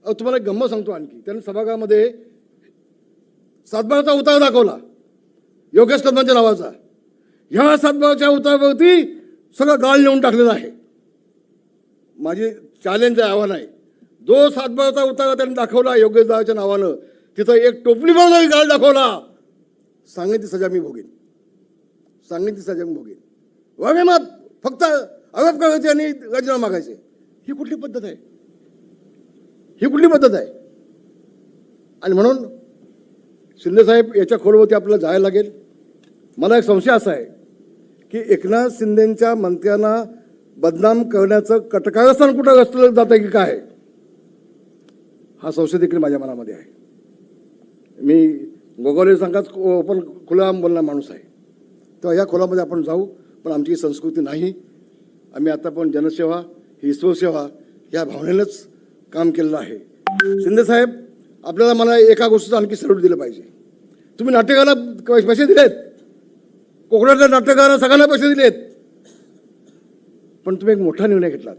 तुम्हाला एक गंमत सांगतो आणखी. त्यांनी सभागृहामध्ये सातबाराचा उतारा दाखवला योगेश कदमांच्या नावाचा. ह्या सातबाराच्या उतारावरती सगळं गाळ नेऊन टाकलेलं आहे. माझी चॅलेंज आहे, आव्हान आहे. जो सातबाराचा उतारा त्यांनी दाखवला योगेश दादाच्या नावानं, तिथं एक टोपली बनवणारी गाळ दाखवला. सांगितली सजा मी भोगेन, सांगितली सजा मी भोगेन. वागे मग फक्त आरोप करायचे आणि राजीनामा मागायचे. ही कुठली पद्धत आहे? ही कुठली पद्धत आहे? आणि म्हणून शिंदेसाहेब याच्या खोलवरती आपल्याला जायला लागेल. मला एक संशय असा आहे की एकनाथ शिंदेंच्या मंत्र्यांना बदनाम करण्याचं कटकारस्थान कुठं रचलं जात आहे की काय, हा संशय देखील माझ्या मनामध्ये आहे. मी गोगावले संघात पण खुलाम बोलणारा माणूस आहे. तेव्हा या खोलामध्ये आपण जाऊ, पण आमची ही संस्कृती नाही. आम्ही आता पण जनसेवा ही ईश्वरसेवा या भावनेनंच काम केलेलं आहे. शिंदेसाहेब, आपल्याला मला एका गोष्टीचं आणखी सल्यूट दिलं पाहिजे. तुम्ही नाट्यकाराला पैसे दिलेत, कोकणातल्या नाट्यकारांना सगळ्यांना पैसे दिलेत, पण तुम्ही एक मोठा निर्णय घेतलात.